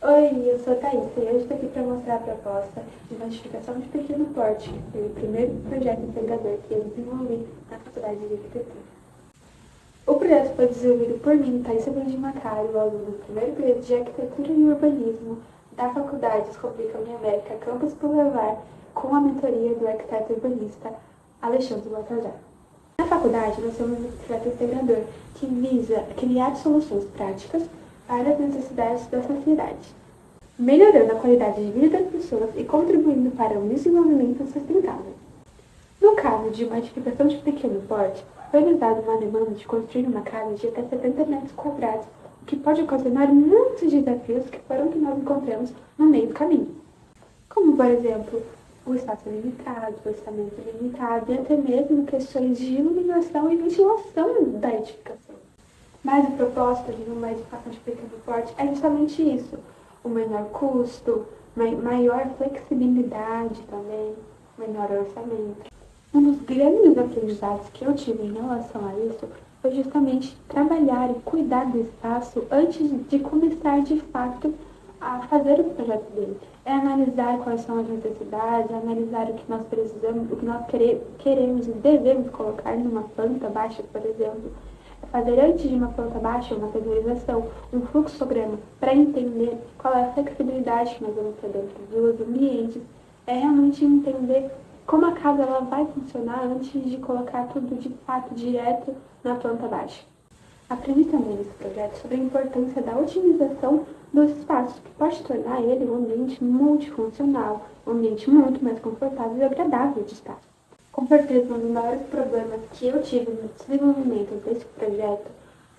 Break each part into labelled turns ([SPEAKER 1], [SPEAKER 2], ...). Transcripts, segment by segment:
[SPEAKER 1] Oi, eu sou a Thaís e hoje estou aqui para mostrar a proposta de notificação de pequeno porte, que foi o primeiro projeto integrador que eu desenvolvi na Faculdade de Arquitetura. O projeto foi desenvolvido por mim, Thaís de Macário, aluno do primeiro período de Arquitetura e Urbanismo da Faculdade República Uniamérica Campus Boulevard, com a mentoria do arquiteto urbanista Alexandre Baltazar. Na faculdade, nós temos um projeto integrador que visa criar soluções práticas para as necessidades da sociedade, melhorando a qualidade de vida das pessoas e contribuindo para um desenvolvimento sustentável. No caso de uma edificação de pequeno porte, foi analisada uma demanda de construir uma casa de até 70 metros quadrados, o que pode ocasionar muitos desafios que foram que nós encontramos no meio do caminho. Como, por exemplo, o espaço limitado, o orçamento limitado e até mesmo questões de iluminação e ventilação da edificação. Mas o propósito de uma edificação de pequeno porte é justamente isso: o menor custo, maior flexibilidade também, menor orçamento. Um dos grandes aprendizados que eu tive em relação a isso foi justamente trabalhar e cuidar do espaço antes de começar de fato a fazer o projeto dele. É analisar quais são as necessidades, analisar o que nós precisamos, o que nós queremos e devemos colocar numa planta baixa, por exemplo. Fazer antes de uma planta baixa uma visualização, um fluxograma, para entender qual é a flexibilidade que nós vamos ter dentro dos ambientes. É realmente entender como a casa ela vai funcionar antes de colocar tudo de fato direto na planta baixa. Aprendi também nesse projeto sobre a importância da otimização dos espaços, que pode tornar ele um ambiente multifuncional, um ambiente muito mais confortável e agradável de estar. Com certeza, um dos maiores problemas que eu tive no desenvolvimento desse projeto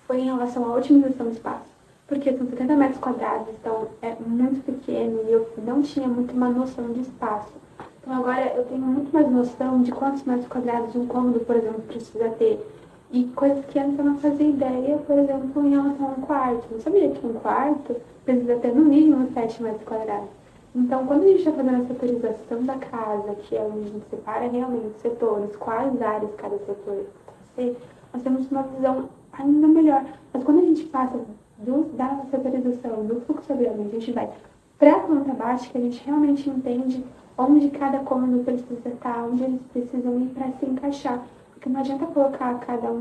[SPEAKER 1] foi em relação à otimização do espaço, porque são 70 metros quadrados, então é muito pequeno e eu não tinha muito uma noção de espaço. Então agora eu tenho muito mais noção de quantos metros quadrados um cômodo, por exemplo, precisa ter. E coisas que antes eu não fazia ideia, por exemplo, em relação a um quarto. Eu sabia que um quarto precisa ter no mínimo 7 metros quadrados. Então, quando a gente está fazendo a setorização da casa, que é onde a gente separa realmente setores, quais áreas cada setor tem, nós temos uma visão ainda melhor. Mas quando a gente passa da setorização, do fluxograma, a gente vai para a planta baixa, que a gente realmente entende onde cada cômodo precisa estar, onde eles precisam ir para se encaixar. Porque não adianta colocar cada um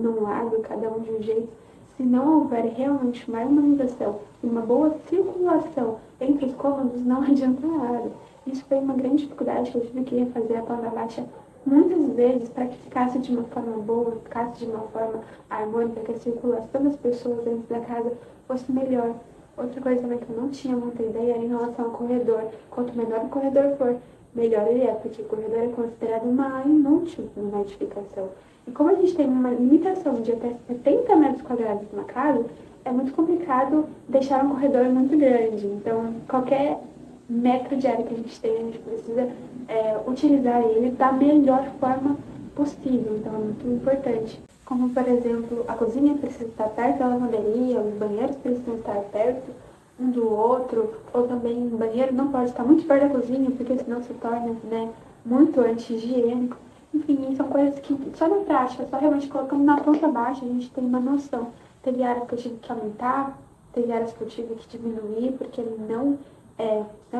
[SPEAKER 1] num lado, cada um de um jeito, se não houver realmente uma harmonização e uma boa circulação entre os cômodos, não adianta nada. Isso foi uma grande dificuldade que eu tive que refazer a planta baixa muitas vezes para que ficasse de uma forma boa, ficasse de uma forma harmônica, que a circulação das pessoas dentro da casa fosse melhor. Outra coisa também que eu não tinha muita ideia era em relação ao corredor. Quanto menor o corredor for, melhor ele é, porque o corredor é considerado uma área inútil numa edificação. E como a gente tem uma limitação de até 70 metros quadrados numa casa, é muito complicado deixar um corredor muito grande. Então, qualquer metro de área que a gente tem, a gente precisa utilizar ele da melhor forma possível. Então, é muito importante. Como, por exemplo, a cozinha precisa estar perto da lavanderia, os banheiros precisam estar perto um do outro, ou também o banheiro não pode estar muito perto da cozinha, porque senão se torna, muito anti-higiênico. Enfim, são coisas que só na prática, só realmente colocando na planta baixa, a gente tem uma noção. Teve áreas que eu tive que aumentar, teve áreas que eu tive que diminuir, porque ele não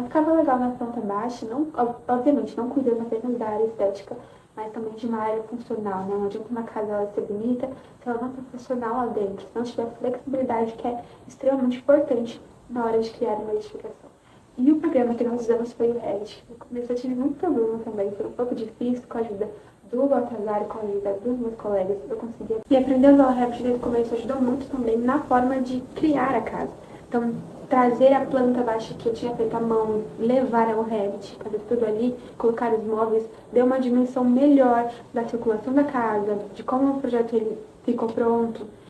[SPEAKER 1] ficava legal na planta baixa, não, obviamente não cuidando apenas da área estética, mas também de uma área funcional, né? Não adianta uma casa ela ser bonita se ela não for funcional lá dentro, se não tiver flexibilidade, que é extremamente importante na hora de criar uma edificação. E o programa que nós usamos foi o Revit. No começo eu tive muito problema também, foi um pouco difícil com a ajuda do Baltazar e com a ajuda dos meus colegas, eu conseguia. E aprender a usar o Revit desde o começo ajudou muito também na forma de criar a casa. Então, trazer a planta baixa que eu tinha feito à mão, levar ao Revit, fazer tudo ali, colocar os móveis, deu uma dimensão melhor da circulação da casa, de como o projeto ele ficou pronto.